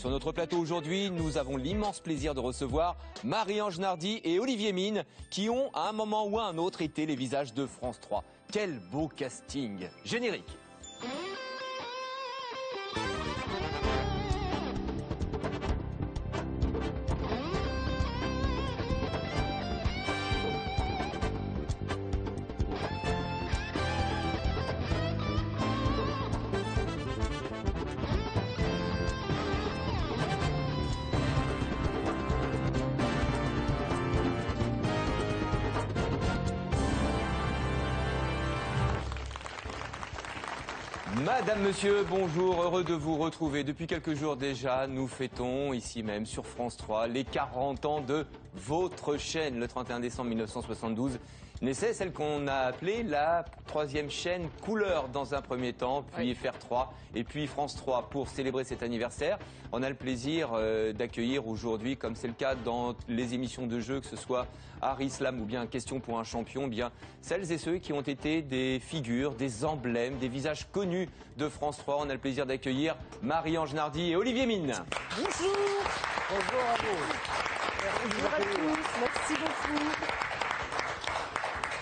Sur notre plateau aujourd'hui, nous avons l'immense plaisir de recevoir Marie-Ange Nardi et Olivier Mine qui ont, à un moment ou à un autre, été les visages de France 3. Quel beau casting! Générique! Madame, monsieur, bonjour, heureux de vous retrouver. Depuis quelques jours déjà, nous fêtons ici même sur France 3 les 40 ans de votre chaîne. Le 31 décembre 1972 naissait celle qu'on a appelée la troisième chaîne couleur dans un premier temps, puis FR3 et puis France 3. Pour célébrer cet anniversaire, on a le plaisir d'accueillir aujourd'hui, comme c'est le cas dans les émissions de jeux, que ce soit Art Islam ou bien Question pour un champion, bien celles et ceux qui ont été des figures, des emblèmes, des visages connus de France 3. On a le plaisir d'accueillir Marie-Ange Nardi et Olivier Mine. Bonjour. Bonjour à vous. Bonjour à tous, merci beaucoup.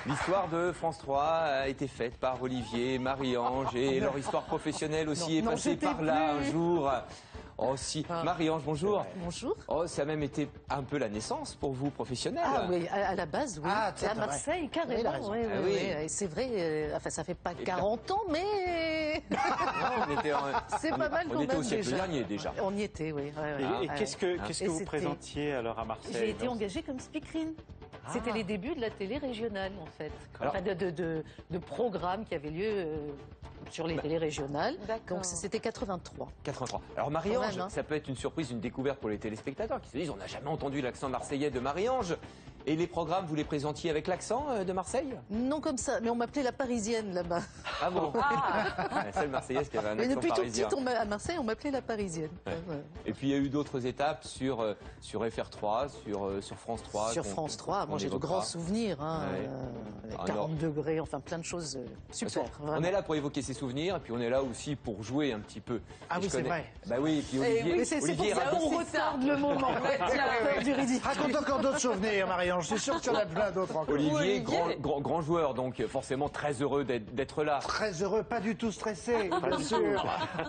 L'histoire de France 3 a été faite par Olivier, Marie-Ange et leur histoire professionnelle aussi est passée par là un jour. Oh si, Marie-Ange, bonjour. Bonjour. Oh, ça a même été un peu la naissance pour vous, professionnelle. Ah oui, à la base, oui. Ah, c'est à Marseille, carrément. Oui, Ah oui. Et c'est vrai, enfin ça fait pas 40 ans, mais c'est pas mal quand même. On était au siècle déjà. dernier déjà. On y était, oui. Et qu'est-ce que vous c'était- présentiez alors à Marseille? J'ai été engagée comme speakerine. C'était les débuts de la télé régionale, en fait. Alors- Enfin, de programmes qui avaient lieu sur les télés régionales. Donc c'était 83. 83. Alors Marie-Ange, Quand même, hein. ça peut être une surprise, une découverte pour les téléspectateurs qui se disent on n'a jamais entendu l'accent marseillais de Marie-Ange. Et les programmes, vous les présentiez avec l'accent de Marseille? Non comme ça, mais on m'appelait la Parisienne là-bas. Ah bon? La seule Marseillaise qui avait un Mais accent depuis tout parisien. petit, à Marseille, on m'appelait la Parisienne. Ouais. Ouais. Et puis il y a eu d'autres étapes sur FR3, sur France 3. Sur France 3, moi j'ai de grands souvenirs, hein, Ouais. 40 degrés, enfin plein de choses super. On est là pour évoquer ses souvenirs et puis on est là aussi pour jouer un petit peu. Ah Et oui, je c'est connais- vrai. Bah oui, et puis Olivier, Mais c'est pour Olivier ça qu'on retarde le moment. Peur du ridicule. Raconte encore d'autres souvenirs, Marie-Ange. Je suis sûr que tu en as plein d'autres encore. Olivier, grand joueur, donc forcément très heureux d'être là. Très heureux, pas du tout stressé, bien sûr.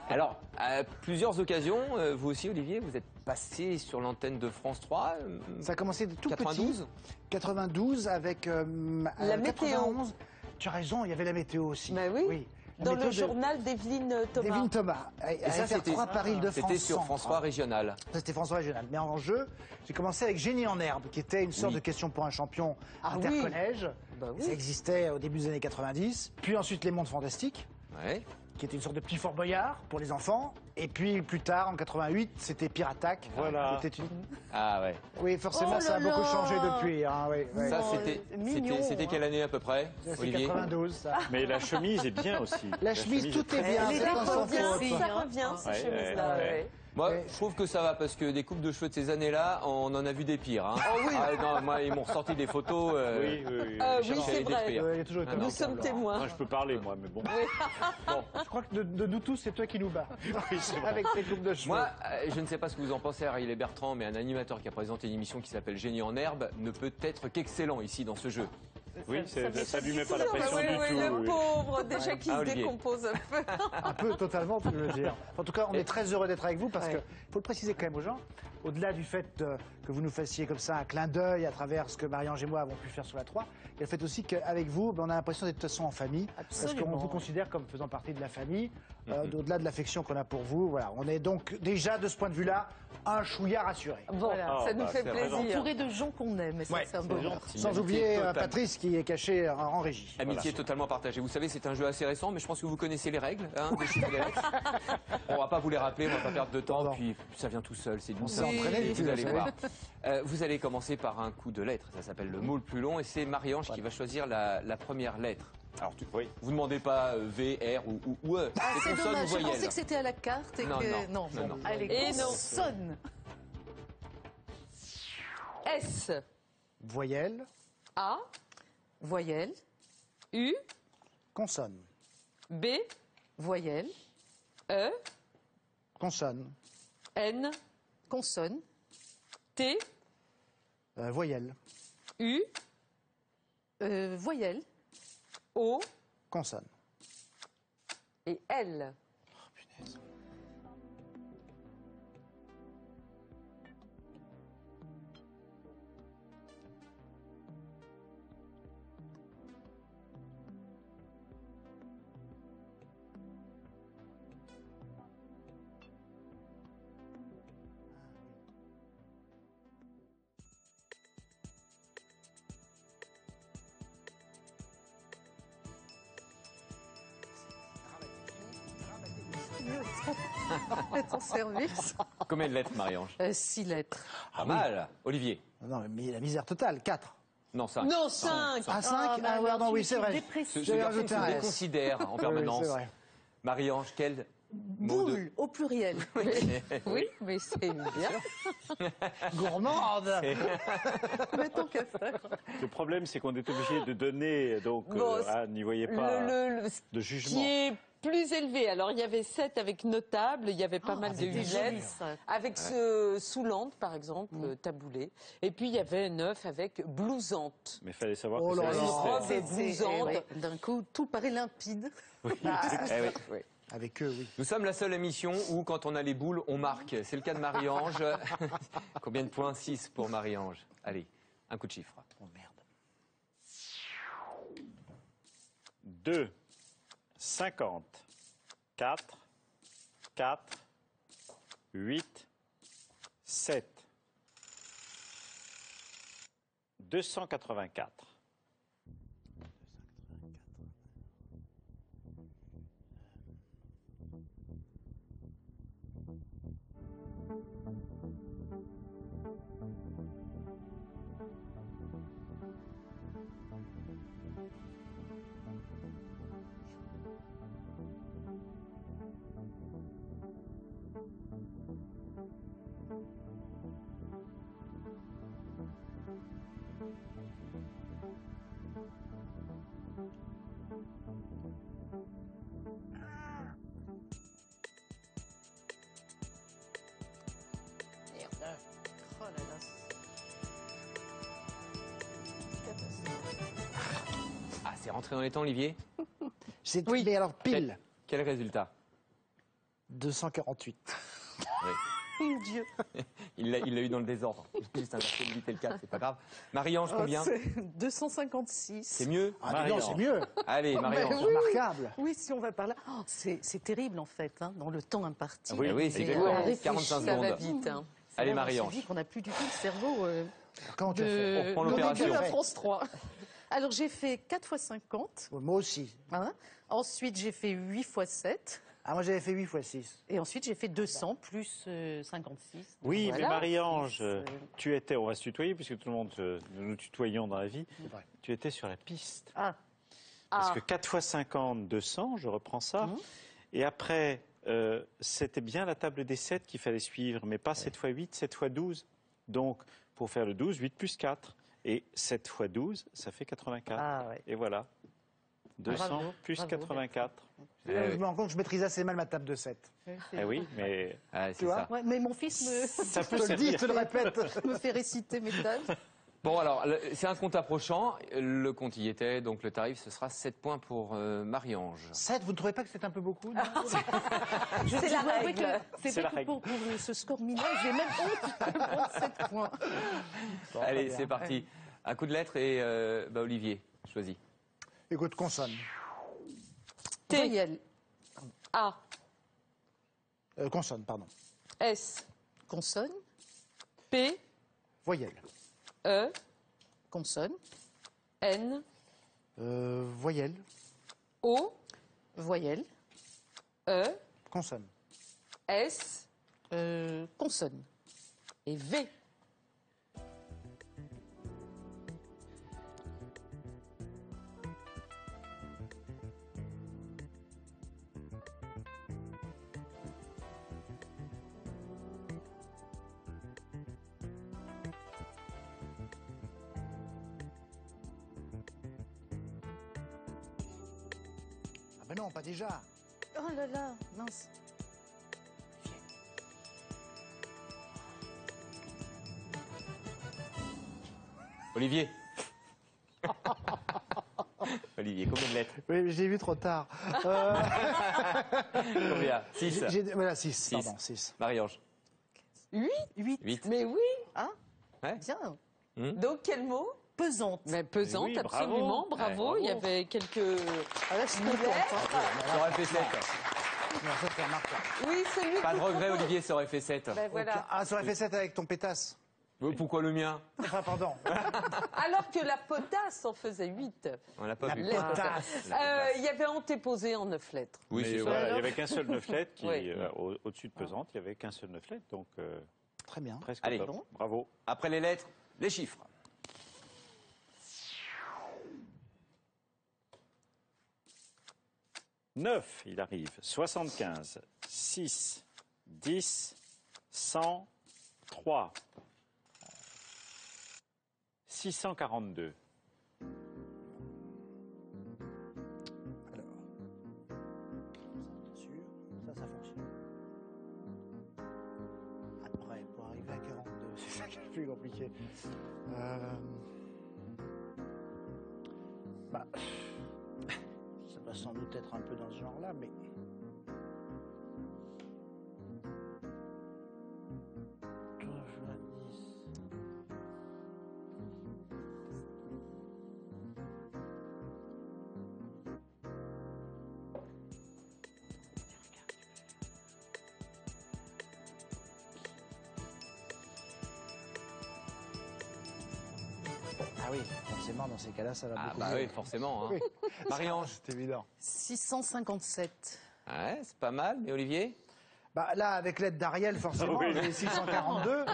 Alors, à plusieurs occasions, vous aussi Olivier, vous êtes passé sur l'antenne de France 3. Ça a commencé de tout 92. petit. 92 avec La météo. 91. Tu as raison, il y avait la météo aussi. Bah oui. La Dans météo le journal d'Evelyne Thomas. d'Evelyne Thomas. Et ça, c'était Paris-Île-de-France. C'était sur France 3 régional. Ça, c'était France Régionale. Mais en jeu, j'ai commencé avec Génie en herbe, qui était une sorte de question pour un champion intercollège. Bah oui. Ça existait au début des années 90. Puis ensuite, Les Mondes Fantastiques, Ouais. qui était une sorte de petit Fort Boyard pour les enfants. Et puis plus tard, en 88, c'était Pirate Attack. Voilà. Qui était une... Ah ouais. Oui, forcément, Oh ça a là beaucoup là. changé depuis. Hein, oui, oui. Ça, Oh, mignon, c'était hein. quelle année à peu près, Ça, c'est Olivier? 92, ça. Mais la chemise est bien aussi. La chemise, tout est très bien. Elle c'est est pas sans bien, faute. Ça revient, ces Ouais, chemises-là. ouais. ouais. Moi, Ouais. je trouve que ça va parce que des coupes de cheveux de ces années-là, on en a vu des pires. Hein. Oh oui. Ah, non, moi, ils m'ont ressorti des photos. Oui, oui, oui. Oui, chercher c'est des vrai. pires. Ouais, il y a toujours été Ah, un non. Nous sommes témoins. Moi, je peux parler, moi, mais bon. Je crois que de nous tous, c'est toi qui nous bats. Oui, c'est vrai. Avec tes coupes de cheveux. Moi, je ne sais pas ce que vous en pensez, Ariel Bertrand, mais un animateur qui a présenté une émission qui s'appelle Génie en herbe ne peut être qu'excellent ici dans ce jeu. Oui, ça lui met pas la pression oui, du oui, tout. le oui. pauvre, déjà qui Ah, se Olivier. décompose un peu. Un peu, totalement, tu veux dire. En tout cas, on est très heureux d'être avec vous parce que, faut le préciser quand même aux gens, au-delà du fait que vous nous fassiez comme ça un clin d'œil à travers ce que Marie-Ange et moi avons pu faire sur la 3, il y a le fait aussi qu'avec vous, on a l'impression d'être de toute façon en famille. Parce Absolument. qu'on vous considère comme faisant partie de la famille, au-delà de l'affection qu'on a pour vous. Voilà, on est donc déjà, de ce point de vue-là, un chouïa rassuré. Bon, Voilà. ça nous fait c'est plaisir. Entouré de gens qu'on aime, et ça Ouais, c'est un bonheur. Sans Amitié oublier totale. Patrice qui est caché en régie. Amitié totalement partagée. Vous savez, c'est un jeu assez récent, mais je pense que vous connaissez les règles. Hein, des chiffres et des lettres. On va pas vous les rappeler, on va pas perdre de temps, Non. puis ça vient tout seul, c'est On d'une s'est entraîné, vous vous allez savez. voir. Vous allez commencer par un coup de lettres, ça s'appelle le mot le plus long, et c'est Marie-Ange qui va choisir la première lettre. Alors, vous demandez pas V, R ou E, Ah, c'est c'est consonne ou dommage, je voyelle. pensais que c'était à la carte et Non, que... non, non, non. Allez, Et non. consonne. S, Voyelle, A, Voyelle, U, consonne. B, voyelle, E, Consonne. N, Consonne. T, Voyelle. U, Voyelle. O Consonne. et L. Être en service. Combien de lettres, Marie-Ange? 6 lettres. Pas mal. Olivier? Non, mais la misère totale, 4. Non, 5. Non, 5. Ah, 5 Ah, ouais, non, oui, c'est vrai. Ce J'avais garçon rajouté se un S. déconsidère en Oui, permanence. c'est vrai. Marie-Ange, quel mot de... Boule, au pluriel. Oui, mais c'est bien. Gourmande. Mais tant qu'à faire. Le problème, c'est qu'on est obligé de donner, donc, Bon, n'y voyez pas Ce de qui jugement. est plus élevé. Alors, il y avait 7 avec notable, il y avait pas mal de C'était 8 joli, lettres. ça. Avec ce Soulante, par exemple, taboulé. Et puis, il y avait 9 avec blousante. Mais il fallait savoir Oh que là ça là. existait. robe C'est- blousante. ouais, d'un coup, tout paraît limpide. Eh oui. Avec eux, oui. Nous sommes la seule émission où, quand on a les boules, on marque. C'est le cas de Marie-Ange. Combien de points? 6 pour Marie-Ange. Allez, un coup de chiffre. Oh merde. 2, 50, 4, 4, 8, 7, 284. Merde. Oh là là. Catastrophe. Ah, c'est rentré dans les temps, Olivier? C'est Oui. mais alors pile. Quel résultat? 248. Mon Dieu. Il l'a eu dans le désordre. Juste inversé, éviter le 4, c'est pas grave. Marie-Ange, combien? C'est 256. C'est mieux? Ah, mais non, Marie-Ange. c'est mieux. Allez, Marie-Ange. oui. Remarquable. Oui, si on va par là. Oh, c'est terrible, en fait, hein, dans le temps imparti. Ah oui, Eh oui, c'est exactement. exactement. réfléchir, 45 Ça va secondes. vite. Hein. C'est Allez, là où on se Marie-Ange. dit qu'on n'a plus du tout le cerveau Alors, comment tu as fait de On reprend de l'opération. début à France 3. Alors, j'ai fait 4 x 50. Moi aussi. Hein. Ensuite, j'ai fait 8 x 7. Ah, moi j'avais fait 8 x 6. Et ensuite, j'ai fait 200 plus 56. Oui, Voilà. mais Marie-Ange, C'est- tu étais, on va se tutoyer puisque tout le monde, nous nous tutoyons dans la vie, C'est vrai. tu étais sur la piste. Ah, Parce que 4 x 50, 200, je reprends ça. Et après, c'était bien la table des 7 qu'il fallait suivre, mais pas 7 x 8, 7 x 12. Donc, pour faire le 12, 8 plus 4. Et 7 x 12, ça fait 84. ah ouais. Et voilà. 200 Bravo, plus bravo. 84. Eh Je oui. me rends compte que je maîtrise assez mal ma table de 7. Eh oui, mais Ah, Tu c'est vois ça. Ouais, mais mon fils ça Je peut te le dis, servir. je te le répète. me fait réciter mes tables. Bon, alors, c'est un compte approchant. Le compte y était, donc le tarif, ce sera 7 points pour Marie-Ange. 7, vous ne trouvez pas que c'est un peu beaucoup non C'est la dois avouer règle. que C'est C'est la vrai que règle. pour ce score mineur, j'ai même honte de prendre 7 points. Bon, Allez, très bien. c'est parti. Un coup de lettre et Olivier, choisis. Écoute, consonne. T, Voyelle. A, Consonne, pardon. S, Consonne. P, Voyelle. E, Consonne. N, Voyelle. O, Voyelle. E, Consonne. S Consonne. et V. Ah ben non, pas déjà. Oh là là, mince. Olivier. Olivier, combien de lettres? Oui, mais j'ai vu trop tard. Combien? 6. Voilà, 6. Pardon, 6. Marie-Ange. 8. 8. Mais oui. Hein? Ouais. Bien. Donc, quel mot? Pesante. Mais pesante, oui, bravo. absolument, bravo. Ouais, Il y avait quelques... Ah là, je suis contente. Ça aurait fait 7. Non, ça fait remarquable. Oui, celui Pas de regret, Olivier, ça aurait fait 7. Ben voilà. Ah, ça aurait fait 7 avec ton pétasse. Pourquoi le mien? Enfin, pardon. Alors que la potasse en faisait 8. On l'a pas La vu. potasse. Il y a avait antéposé en 9 lettres. Oui, Mais c'est ça. voilà, il n'y avait qu'un seul 9 lettres qui, Oui. au-dessus de pesante, il n'y avait qu'un seul 9 lettres, donc Très bien. presque Allez. top. Bravo. Après les lettres, les chiffres. 9, il arrive. 75, 6, 10, 100, 3, 642. Alors. Bien sûr. Ça fonctionne. Après, pour arriver à 42, c'est ça qui est le plus compliqué. Bah, ça va sans doute être un peu dans ce genre-là, mais... Ah oui, forcément, dans ces cas-là, ça va Ah beaucoup bah mieux. oui, forcément. Hein. Oui. Marie-Ange. C'est évident. 657. Ouais, c'est pas mal. Et Olivier? Bah, là, avec l'aide d'Ariel, forcément, Oui. j'ai 642.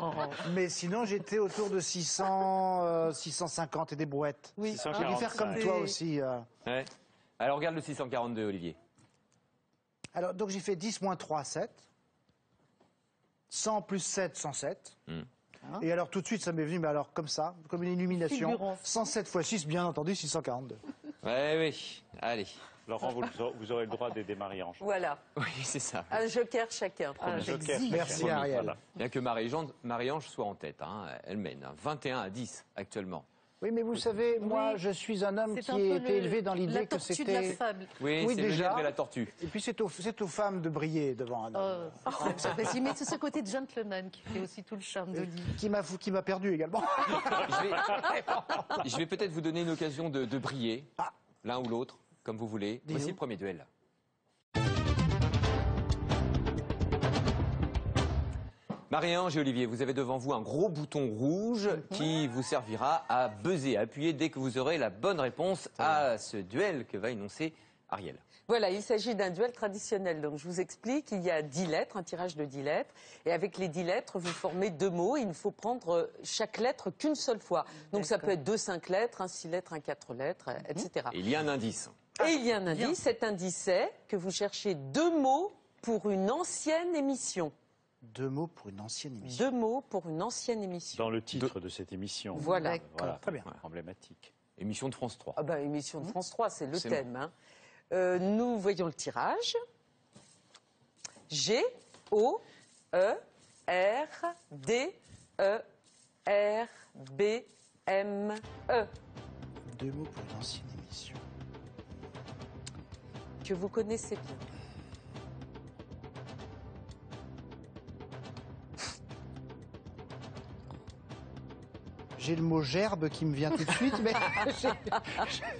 Mais sinon, j'étais autour de 600, 650 et des brouettes. Oui. J'ai dû faire comme toi aussi. Ouais. Alors regarde le 642, Olivier. Alors, donc j'ai fait 10 moins 3, 7. 100 plus 7, 107. Et alors, tout de suite, ça m'est venu, mais alors, comme ça, comme une illumination. Fulgurance. 107 fois 6, bien entendu, 642. Ouais, oui. Allez. Laurent, vous aurez le droit d'aider Marie-Ange. Voilà, Oui, c'est ça. un joker chacun. Ah, Joker. j'exige. Merci, Promis, Ariel. voilà. Bien que Marie-Ange soit en tête. Hein. Elle mène. Hein. 21 à 10 actuellement. Oui, mais vous savez, moi, Oui. je suis un homme C'est qui un a peu été élevé dans la l'idée que tortue de la c'était... fable. Oui, Oui, c'est le déjà. lièvre et la tortue. Et puis, c'est aux femmes de briller devant un homme. Mais c'est ce côté gentleman qui fait aussi tout le charme de lui. Qui m'a perdu également. Je vais peut-être vous donner une occasion de briller, l'un ou l'autre, comme vous voulez. Dis-nous. Voici le premier duel. Marie-Ange et Olivier, vous avez devant vous un gros bouton rouge qui vous servira à buzzer, à appuyer dès que vous aurez la bonne réponse à ce duel que va énoncer Ariel. Voilà, il s'agit d'un duel traditionnel. Donc, je vous explique, il y a 10 lettres, un tirage de 10 lettres. Et avec les 10 lettres, vous formez 2 mots. Il ne faut prendre chaque lettre qu'une seule fois. Donc, ça peut être 2 5 lettres, un 6 lettres, un 4 lettres, etc. Et il y a un indice. Et il y a un indice. Cet indice est que vous cherchez 2 mots pour une ancienne émission. 2 mots pour une ancienne émission. 2 mots pour une ancienne émission. Dans le titre de cette émission. Voilà. Voilà, Très bien. emblématique. Émission de France 3. Ah ben, émission de France 3, c'est le C'est thème. Hein. Nous voyons le tirage. G, O, E, R, D, E, R, B, M, E. 2 mots pour une ancienne émission. Que vous connaissez bien. J'ai le mot gerbe qui me vient tout de suite, mais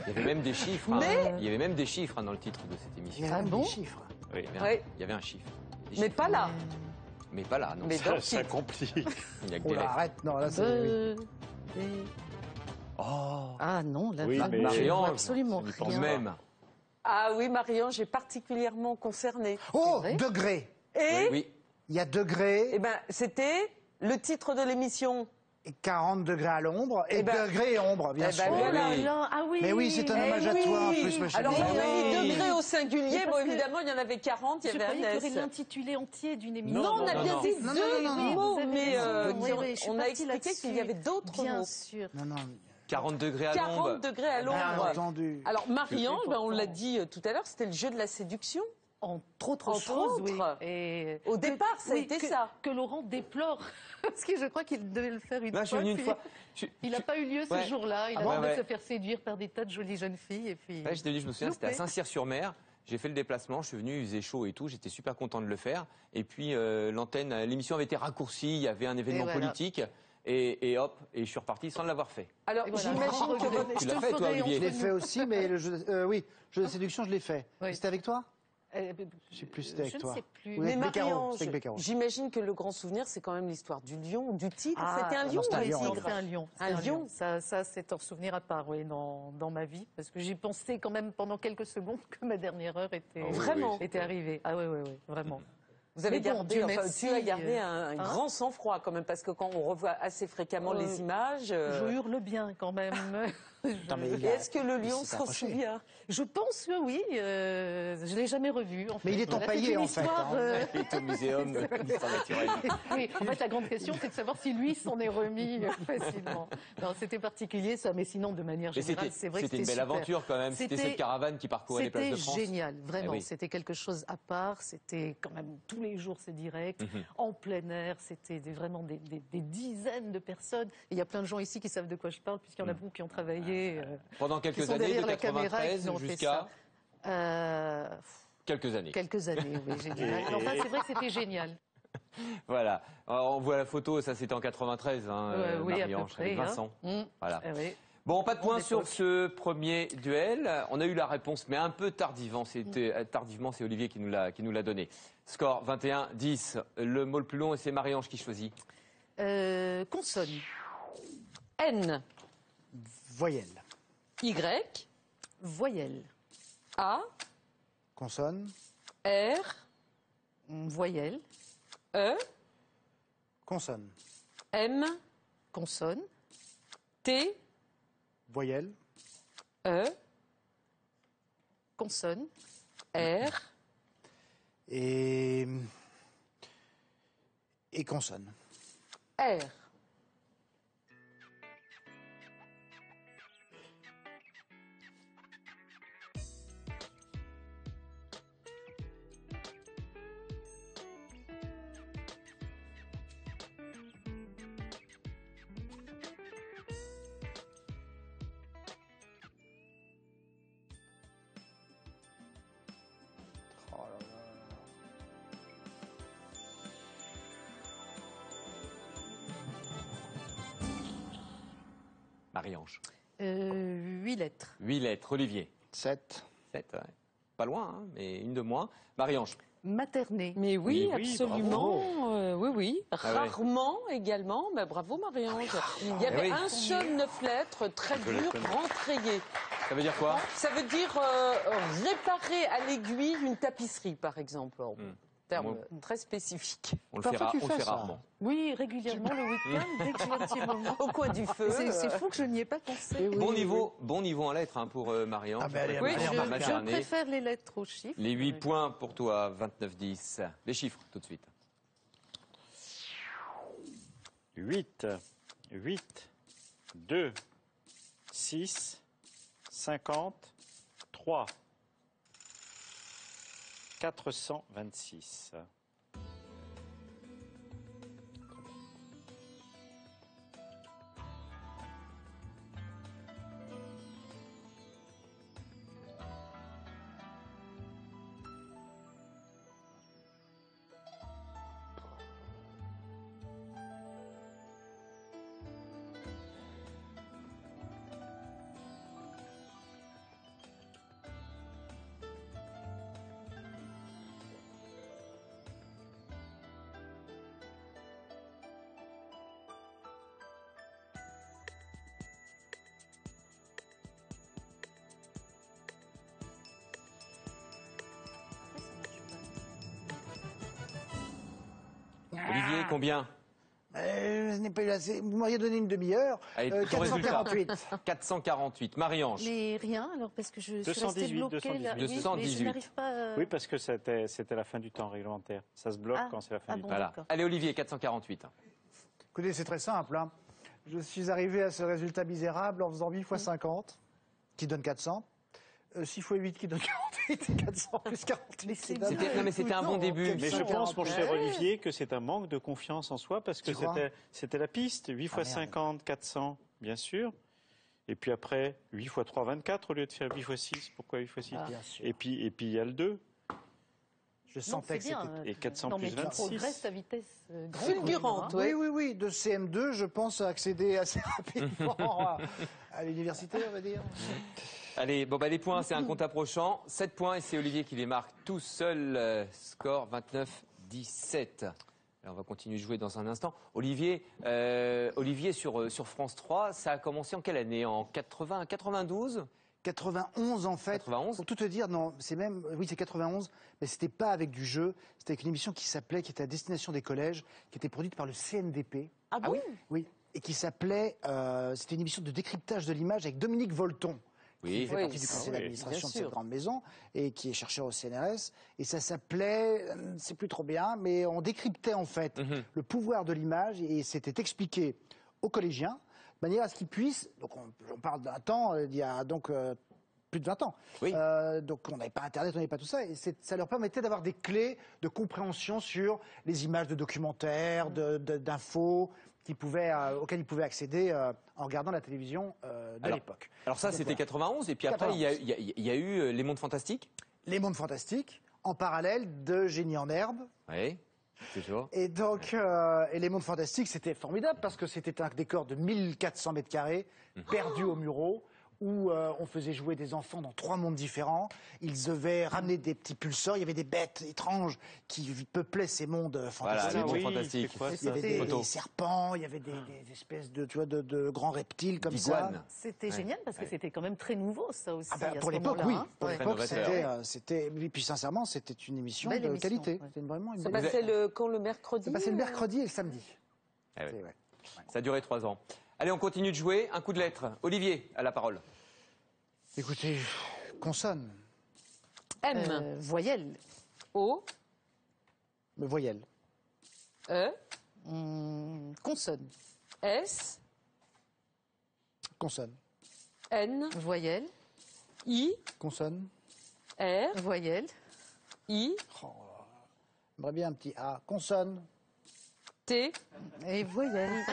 Il y avait même des chiffres. Hein. Il y avait même des chiffres hein, dans le titre de cette il y émission. a même bon des chiffres. Oui, Oui. il y avait un chiffre. Des Mais chiffres. pas là. Mais pas là, non. Mais dans le Ça titre. complique. Il n'y a que Oh des là, lettres. arrête, non, là, c'est... oui. Oh, Ah non, là, Oui, je mais- ne vois Marie-Ange, absolument ça n'y tout rien. de même. Ah oui, Marie-Ange est particulièrement concernée. Oh, vrai degré. Et, Oui, Il y a degré, eh ben, c'était le titre de l'émission. et 40 degrés à l'ombre, et Eh ben- degré et ombre, bien Eh ben sûr. Oh là Oui. là, ah oui. Mais oui, c'est un Eh hommage à toi, en oui. plus, ma chérie. Alors, on a oui. mis degré au singulier. Mais Bon, parce que évidemment, il y en avait 40, il y Je avait croyais qu'il y un aurait S. l'intitulé entier d'une émission. Non, on a non, bien non. dit Non, deux non, non, mots, vous avez mais raison. Oui, oui, je suis on a partie expliqué là-dessus. qu'il y avait d'autres Bien mots. sûr. Non, non, 40 degrés à 40 l'ombre. degrés à bien l'ombre. entendu. Alors, Marie-Ange, ben, on l'a dit tout à l'heure, c'était le jeu de la séduction. Entre autres Entre choses, oui. autres. Et Au départ, ça a été ça. Que Laurent déplore, parce que je crois qu'il devait le faire une Là, je suis fois. venu une puis fois. Il n'a pas eu lieu ce Ouais. jour-là. Il a Ah tenté ouais, de se ouais. faire séduire par des tas de jolies jeunes filles. Et puis... Ouais, je me souviens, c'était à Loupé. Saint-Cyr-sur-Mer. J'ai fait le déplacement, je suis venu, il faisait chaud et tout, j'étais super content de le faire. Et puis l'émission avait été raccourcie, il y avait un événement voilà. politique. Et hop, et je suis reparti sans l'avoir fait. Alors, Et voilà, j'imagine grand que regret. votre... Tu Je l'as te fait, le toi, ferai Olivier Je l'ai entre fait nous. aussi, mais le jeu de séduction, je l'ai fait. Oui. C'était avec toi Euh, Je sais plus, c'était avec je toi. ne sais plus. Ou Mais avec Beccaro, Marie-Ange, c'était avec Beccaro. j'imagine que le grand souvenir, c'est quand même l'histoire du lion, du tigre. C'était un non, lion c'était ou un un lion, tigre C'est un lion. Un C'est lion. Ça c'est un souvenir à part, oui, dans ma vie. Parce que j'y pensais quand même pendant quelques secondes que ma dernière heure était, Oh, oui, Vraiment. était arrivée. Ah oui, vraiment. Vous avez Mais bon, gardé, Dieu enfin, merci, tu as gardé un hein grand sang-froid quand même, parce que quand on revoit assez fréquemment les images... Je hurle bien quand même. Non, mais Et est-ce que le lion il s'est s'en approché. souvient? Je pense que oui. Je l'ai jamais revu. En fait. Mais il est Voilà, empaillé, c'est une en fait, histoire, hein. Il est au muséum d'histoire naturelle. Oui, en fait, la grande question, c'est de savoir si lui s'en est remis facilement. Non, c'était particulier, ça, mais sinon, de manière Mais générale, c'est vrai que c'était une belle super. aventure quand même. C'était cette caravane qui parcourait les plages de France. C'était génial, vraiment. Eh oui. C'était quelque chose à part. C'était quand même tous les jours, c'est direct, en plein air. C'était vraiment des dizaines de personnes. Et il y a plein de gens ici qui savent de quoi je parle, puisqu'il y en a beaucoup qui ont travaillé. Pendant qui quelques sont années, de derrière la caméra et 93 qui ont fait jusqu'à ça. quelques années. Quelques années, oui, génial. Enfin, c'est vrai que c'était génial. Voilà. Alors, on voit la photo, ça c'était en 93, hein, Oui, à peu Marie-Ange, près. avec Vincent. Voilà. Ah oui. Bon, pas de points Grande sur époque. ce premier duel. On a eu la réponse, mais un peu tardivement. Tardivement, c'est Olivier qui nous l'a donné. Score 21-10. Le mot le plus long, et c'est Marie-Ange qui choisit. Consonne. N, Voyelle. Y, Voyelle. A, Consonne. R, Voyelle. E, Consonne. M, Consonne. T, Voyelle. E, Consonne. R, Et consonne. R. Oh là là. Marie-Ange. 8 lettres. 8 lettres. Olivier. 7. 7, ouais. Pas loin, hein, mais une de moins. Marie-Ange. Materné. Mais oui, Oui, absolument. Oui, oui. Ah ouais. Rarement également. Bah, bravo Marie-Ange. Il y avait oui. un seul 9 lettres, très Je la dur, connais. rentrayé. Ça veut dire quoi? Ça veut dire réparer à l'aiguille une tapisserie, par exemple. Terme très spécifique. On le Parfois, tu on le fais fait ça. rarement. Oui, régulièrement le week-end, dès que j'ai un petit moment. Au coin du feu. C'est fou que je n'y ai pas pensé. Bon niveau en lettres hein, pour Marie-Ange. Ah ben, allez, Oui, allez, je- on va Je Materné. préfère les lettres aux chiffres. Les 8 points pour toi, 29-10. Les chiffres, tout de suite. 8, 8, 2, 6, 50, 3, 426. Olivier, combien? Je n'ai pas eu assez. Vous m'auriez donné une demi-heure. Allez, ton résultat. 448. 448. Marie-Ange. Mais rien, alors, parce que je suis restée 218, bloquée là. 218. Oui, mais 218. je n'arrive pas. Oui, parce que c'était la fin du temps réglementaire. Ça se bloque Ah. quand c'est la fin Ah du bon. temps. Voilà. D'accord. Allez, Olivier, 448. Écoutez, c'est très simple. Hein. Je suis arrivé à ce résultat misérable en faisant 8 fois 50, qui donne 400. 6 x 8 qui donne 48 et 400 plus 48. C'était un bon début. Mais je pense, mon cher Olivier, que c'est un manque de confiance en soi parce que c'était la piste. 8 x 50, 400, bien sûr. Et puis après, 8 x 3, 24 au lieu de faire 8 x 6. Pourquoi 8 x 6 Bien sûr. Et puis il y a le 2. Je sentais que c'était... Et 400 non, mais plus tu 26. progresses à vitesse Fulgurante, grande, hein. Oui. De CM2, je pense accéder assez rapidement à l'université, on va dire. Allez, bon, les points, c'est un compte approchant. 7 points et c'est Olivier qui les marque tout seul. Score 29-17. Alors, on va continuer de jouer dans un instant. Olivier, sur France 3, ça a commencé en quelle année? En 80, 92 91 en fait. 91. Pour tout te dire, non, c'est 91, mais c'était pas avec du jeu, c'était avec une émission qui était à destination des collèges, qui était produite par le CNDP. Ah bon? Oui, et qui s'appelait, c'était une émission de décryptage de l'image avec Dominique Volton. Oui. Qui fait partie du conseil d'administration de cette grande maison et qui est chercheur au CNRS. Et ça s'appelait, c'est plus trop bien, mais on décryptait en fait le pouvoir de l'image et c'était expliqué aux collégiens de manière à ce qu'ils puissent, donc on parle d'un temps, il y a donc plus de 20 ans. Oui. Donc on n'avait pas Internet, on n'avait pas tout ça, et ça leur permettait d'avoir des clés de compréhension sur les images de documentaires, d'infos auxquelles ils pouvaient accéder en regardant la télévision de l'époque. Alors ça, c'était 91, et puis après, il y a eu Les Mondes Fantastiques. Les Mondes Fantastiques, en parallèle de Génie en herbe. Oui, toujours. Et donc, et Les Mondes Fantastiques, c'était formidable parce que c'était un décor de 1400 mètres carrés, perdu au Mureau, où on faisait jouer des enfants dans 3 mondes différents. Ils devaient ramener des petits pulsars. Il y avait des bêtes étranges qui peuplaient ces mondes fantastiques. Voilà, les mondes fantastiques. Il y avait des serpents, il y avait des espèces de grands reptiles comme ça. C'était génial parce que c'était quand même très nouveau, ça aussi. Pour à ce l'époque, moment-là, oui. hein. Pour Ouais. l'époque, c'était. Et puis sincèrement, c'était une émission Belle de émission, qualité. ouais. C'était vraiment une Ça belle passait quand le mercredi? Ça passait le mercredi et le samedi. Ah ouais. C'était- ouais. Ça a duré 3 ans. Allez, on continue de jouer. Un coup de lettre. Olivier, à la parole. Écoutez, consonne, M. Voyelle. O. voyelle, E. Consonne. S. consonne, N. Voyelle. I. consonne. R. Voyelle. I. J'aimerais bien un petit A. Consonne. T. Et voyelle.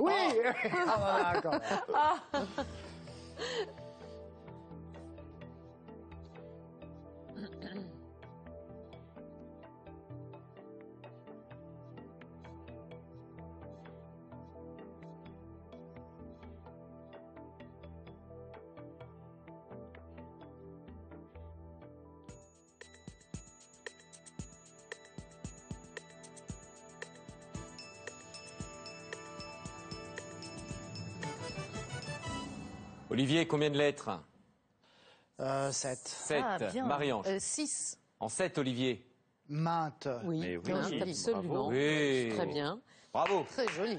Oui. Ah, d'accord. Olivier, combien de lettres? 7. 7. Ah, bien. Marie-Ange. 6. En 7, Olivier. Mainte. Oui, Mais oui, hein, absolument. bravo. Oui. Très bien. Bravo. Très joli.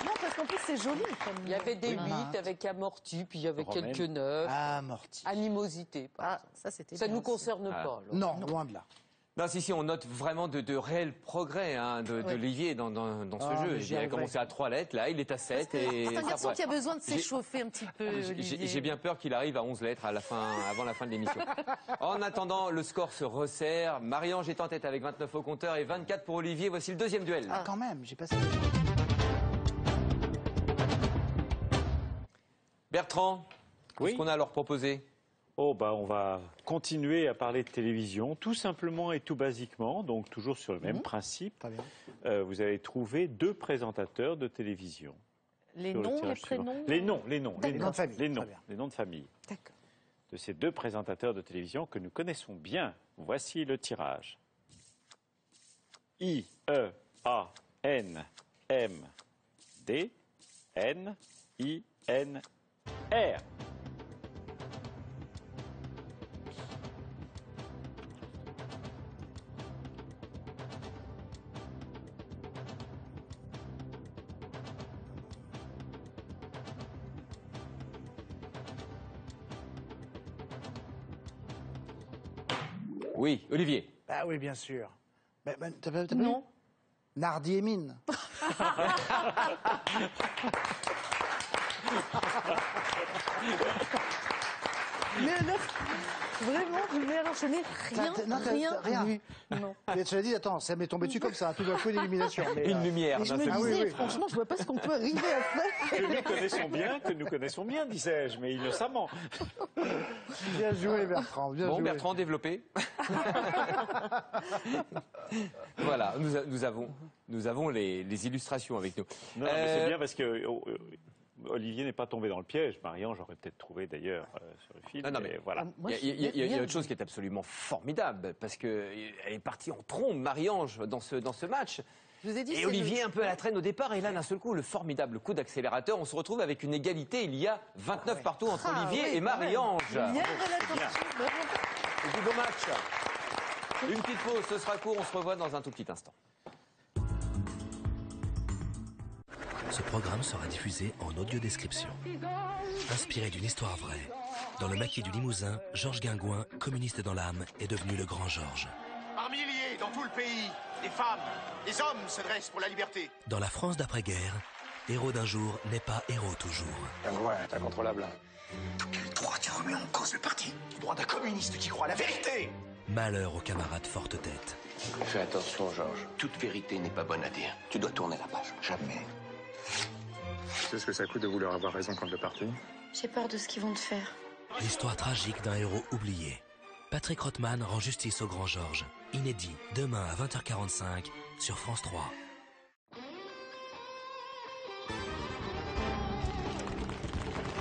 Non, parce qu'en plus, c'est joli. Il y avait des 8 Mainte. avec amorti, puis il y avait Romaine. quelques 9. Amorti. Animosité. Ah, ça, c'était Ça ne bien nous aussi. concerne pas. alors. Non, loin de là. Non, si, on note vraiment de réels progrès d'Olivier dans ce Ah, jeu. mais Il j'y a arriverai. commencé à 3 lettres, là, il est à 7. Et C'est un ça garçon pourrait- qui a besoin de J'ai- s'échauffer un petit peu, Olivier. J'ai bien peur qu'il arrive à 11 lettres avant la fin de l'émission. En attendant, le score se resserre. Marie-Ange est en tête avec 29 au compteur et 24 pour Olivier. Voici le deuxième duel. Ah, quand même, j'ai passé. Bertrand, Oui. qu'est-ce qu'on a à leur proposer? Oh, on va continuer à parler de télévision, tout simplement et tout basiquement, donc toujours sur le même principe. Très bien. Vous allez trouver 2 présentateurs de télévision. Les sur le noms, les tirage suivant. prénoms. Les noms, Les noms de famille. les noms, Très bien. les noms de famille D'accord. de ces 2 présentateurs de télévision que nous connaissons bien. Voici le tirage. I, E, A, N, M, D, N, I, N, R. Oui, Olivier. Ah oui, bien sûr. T'as pas vu Non. Nardi et Mine. Mais alors, vraiment, mais alors je n'ai rien vu. Non. Mais tu l'as dit, attends, ça m'est tombé dessus comme ça, tout d'un coup une illumination. Mais, Une lumière. Et je d'un me seul coup. disais, franchement, je vois pas ce qu'on peut arriver à faire. Que nous connaissons bien, disais-je, mais innocemment. Bien joué, Bertrand, bien Bon, joué. Bertrand, développé. Voilà, nous avons les illustrations avec nous. Non, mais c'est bien parce que Olivier n'est pas tombé dans le piège. Marianne, j'aurais peut-être trouvé d'ailleurs sur le film. Non, mais voilà. Moi, Il y a autre chose qui est absolument formidable, parce qu'elle est partie en trombe, Marie-Ange, dans ce match. Je vous ai dit, Et c'est Olivier un peu à la traîne au départ, et là, d'un seul coup, le formidable coup d'accélérateur. On se retrouve avec une égalité. Il y a 29 partout entre Olivier et Marie-Ange. Il y a de la tortue. Et du beau match. Une petite pause, ce sera court. On se revoit dans un tout petit instant. Ce programme sera diffusé en audio-description. Inspiré d'une histoire vraie, dans le maquis du Limousin, Georges Guingouin, communiste dans l'âme, est devenu le grand Georges. Par milliers, dans tout le pays, des femmes, des hommes se dressent pour la liberté. Dans la France d'après-guerre, héros d'un jour n'est pas héros toujours. Ouais, c'est incontrôlable. De quel droit tu remets en cause le parti? Du droit d'un communiste qui croit à la vérité. Malheur aux camarades forte tête. Fais attention, Georges. Toute vérité n'est pas bonne à dire. Tu dois tourner la page. Jamais. Tu sais ce que ça coûte de vouloir avoir raison contre le parti? J'ai peur de ce qu'ils vont te faire. L'histoire tragique d'un héros oublié. Patrick Rothman rend justice au grand Georges. Inédit, demain à 20h45 sur France 3.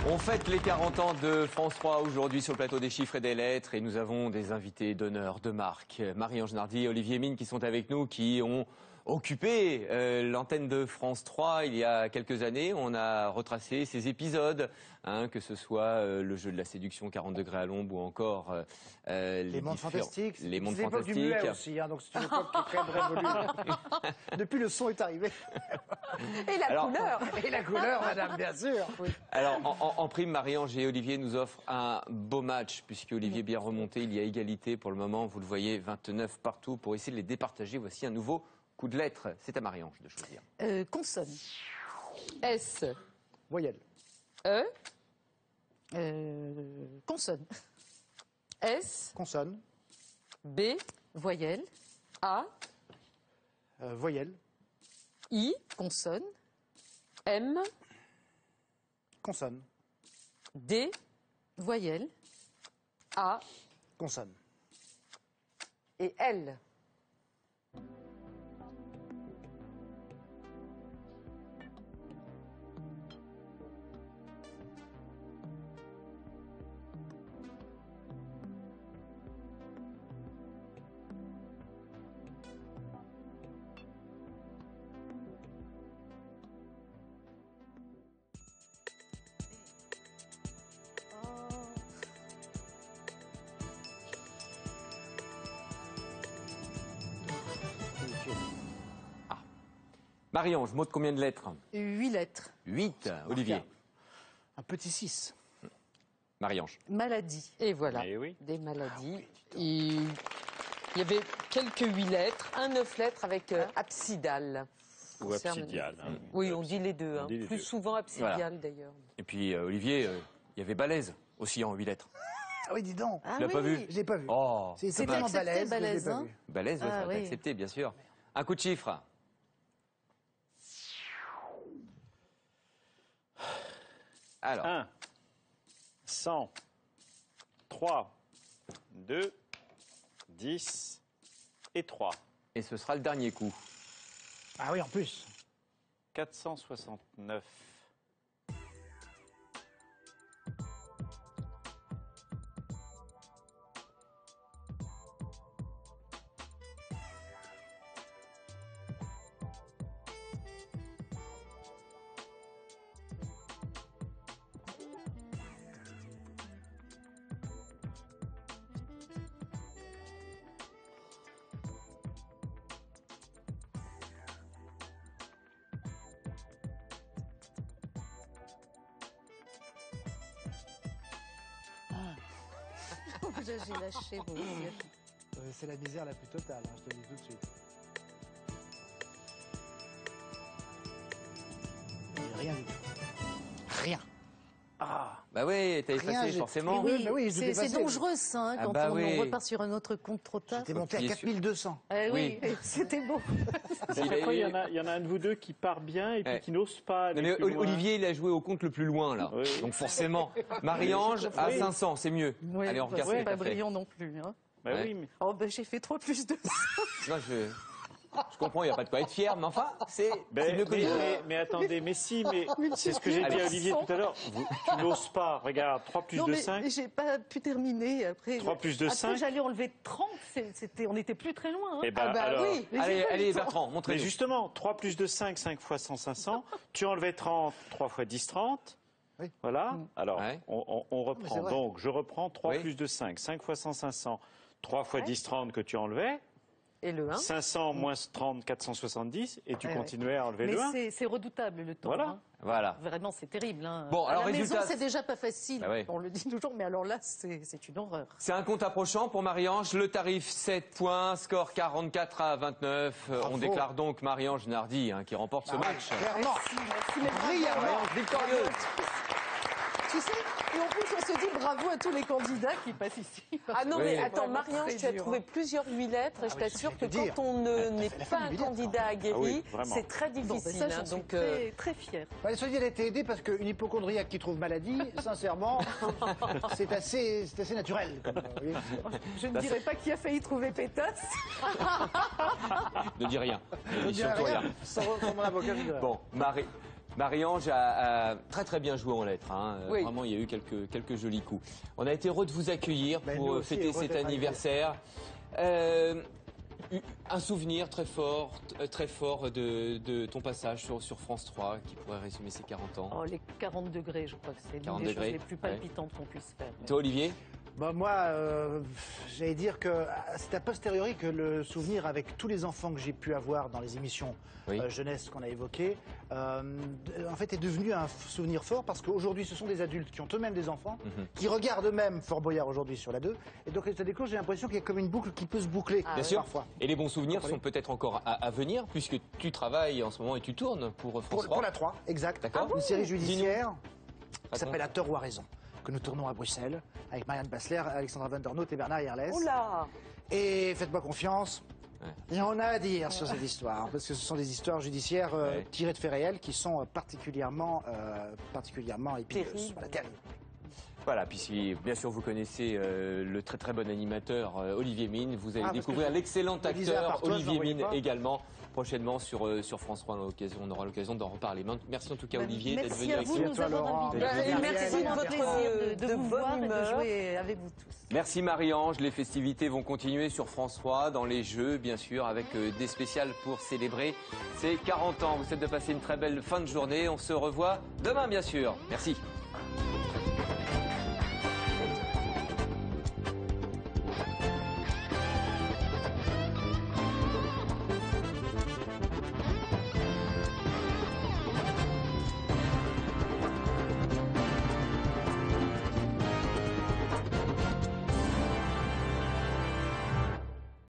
On fête les 40 ans de France 3 aujourd'hui sur le plateau des chiffres et des lettres, et nous avons des invités d'honneur de marque. Marie-Ange Nardi et Olivier Mine qui sont avec nous, qui ont occupé l'antenne de France 3 il y a quelques années. On a retracé ces épisodes, que ce soit le jeu de la séduction, 40 degrés à l'ombre, ou encore Les mondes fantastiques. Les mondes C'est l'époque du fantastiques. muet aussi, donc c'est une époque qui est très révolue. Depuis, le son est arrivé. Et la Alors- couleur. Et la couleur, madame, bien sûr. Oui. Alors, en prime, Marie-Ange et Olivier nous offrent un beau match, puisque Olivier est bien remonté. Il y a égalité pour le moment. Vous le voyez, 29 partout. Pour essayer de les départager, voici un nouveau coup de lettres. C'est à Marie-Ange de choisir. Consonne. S. Voyelle. E. Consonne. S. Consonne. B. Voyelle. A. Voyelle. I. Consonne. M. Consonne. D. Voyelle. A. Consonne. Et L. Marie-Ange, mot de combien de lettres? 8 lettres. 8. Olivier. Un petit 6. Marie-Ange. Maladie. Et voilà, Eh oui. des maladies. Il y avait quelques 8 lettres, un 9 lettres avec absidal. Ou Concerne- absidial. hein. Oui, on dit les deux. On dit les Plus deux. souvent absidial Voilà. d'ailleurs. Et puis, Olivier, il y avait balèze aussi en 8 lettres. Ah oui, dis donc. Ah Tu l'as pas vu? Je l'ai pas vu. Oh, C'est C'était tellement accepté, balèze, que je l'ai balèze, pas hein. vu. balèze, ouais, Ah, ça va être oui. accepté, bien sûr. Un coup de chiffre. Alors, 1, 100, 3, 2, 10 et 3. et ce sera le dernier coup. Ah oui, en plus. 469. J'ai lâché mon Dieu. C'est la misère la plus totale, je te le dis tout de suite. J'ai rien du tout. Rien. Bah oui, t'as Rien, effacé j'ai- forcément. Oui, mais oui, je c'est dépassais. dangereux ça, hein, Ah quand bah on oui. repart sur un autre compte trop tard. T'es monté à Bien sûr. 4200. Eh Oui. oui, c'était beau. À chaque fois, il y en a un de vous deux qui part bien et puis Ouais. qui n'ose pas aller Non, mais plus loin. Olivier, il a joué au compte le plus loin, là. Oui. Donc forcément, Marie-Ange à Oui. 500, c'est mieux. Oui, Allez, on bah, regarde c'est ce que pas t'as fait. brillant non plus. Hein. Bah Ouais. oui, mais... Oh, ben j'ai fait 3 plus 2. Non, je comprends, il n'y a pas de quoi être fier, mais enfin, c'est mieux que les autres. mais attendez, mais si, mais c'est ce que j'ai dit Allez. à Olivier tout à l'heure. Tu n'oses pas. Regarde, 3 plus Non, 2, mais 5. j'ai pas pu terminer. Après, 3 plus 2, après 5. j'allais enlever 30. On n'était plus très loin. Hein. Eh ben, ah bah alors. oui. mais j'ai Allez, pas eu allez, le temps. Bertrand, Mais montrez-nous. justement, 3 plus 2, 5, 5 fois 100, 500. Tu enlevais 30, 3 fois 10, 30. Oui. Voilà. Alors, Ouais. on c'est reprend. vrai. Donc, je reprends 3 Oui. plus 2, 5. 5 fois 100, 500. 3 fois 10, 30 que tu enlevais. Et le 1. 500 moins 30, 470. Et tu Ouais, continuais à enlever Mais le 1. c'est redoutable le temps. Voilà. Hein. Voilà. Vraiment, c'est terrible. Hein. Bon, alors, à la résultat, maison, c'est déjà pas facile. Bah ouais. On le dit toujours, mais alors là, c'est une horreur. C'est un compte approchant pour Marie-Ange. Le tarif 7 points, score 44 à 29. On déclare donc Marie-Ange Nardi qui remporte ce match. Clairement. Merci, mais bravo. Brillamment. Marie-Ange victorieuse. Tu sais, et en plus, on se dit bravo à tous les candidats qui passent ici. Ah non, Oui. mais C'est attends, vraiment Marie-Ange, très tu as dur, trouvé hein. plusieurs 8 lettres. Et je t'assure que j'allais te quand on n'est fait pas une un billette, candidat aguerri, Ah oui, vraiment. c'est très Bon, ben difficile. ça, hein. j'en suis Donc, très fière. Bah, cela dit, elle a été aidée parce qu'une hypochondriaque qui trouve maladie, sincèrement, c'est assez naturel. Comme, vous voyez. Je ne dirais pas qui a failli trouver pétasse. Ne dis rien. Ne Je dis dirais surtout rien. Sans mon avocat, je dirais. Bon, Marie-Ange a très bien joué en lettres. Oui. Vraiment, il y a eu quelques jolis coups. On a été heureux de vous accueillir Ben, pour nous aussi, fêter heureux cet d'être anniversaire. Un souvenir très fort de ton passage sur France 3 qui pourrait résumer ces 40 ans. Oh, les 40 degrés, je crois que c'est l'une 40 des choses degrés, les plus palpitantes qu'on puisse faire. Toi, Olivier? Bah, moi, j'allais dire que c'est a posteriori que le souvenir avec tous les enfants que j'ai pu avoir dans les émissions Oui. jeunesse qu'on a évoquées, en fait est devenu un souvenir fort parce qu'aujourd'hui ce sont des adultes qui ont eux-mêmes des enfants, qui regardent eux-mêmes Fort Boyard aujourd'hui sur la 2, et donc résultat des courses, j'ai l'impression qu'il y a comme une boucle qui peut se boucler Bien sûr. parfois. Et les bons souvenirs sont peut-être encore à venir puisque tu travailles en ce moment et tu tournes pour France 3. Pour la 3, exact. D'accord. Une série judiciaire Raconte. qui s'appelle À tort ou à raison, que nous tournons à Bruxelles avec Marianne Bassler, Alexandra Vandernoot et Bernard Herlès. oula. Et faites-moi confiance. Ouais. Il y en a à dire sur cette histoire, parce que ce sont des histoires judiciaires Ouais. tirées de faits réels qui sont particulièrement épineuses. Terrible. Voilà, terrible. Voilà, puis si bien sûr vous connaissez le très très bon animateur Olivier Mine, vous allez Ah, parce découvrir que l'excellent je le disais à acteur part toi, je Olivier n'en voyais Mine pas. également prochainement sur France 3. On aura l'occasion d'en reparler. Merci en tout cas Olivier d'être Merci venu à avec vous nous. de nous Toi, avoir Laurent. invités. Bah, C'est merci vraiment de un votre- plaisir de de vous bonne voir et de humeur. jouer avec vous tous. Merci Marie-Ange, les festivités vont continuer sur France 3 dans les jeux bien sûr avec des spéciales pour célébrer ces 40 ans. Vous souhaite de passer une très belle fin de journée. On se revoit demain bien sûr. Merci.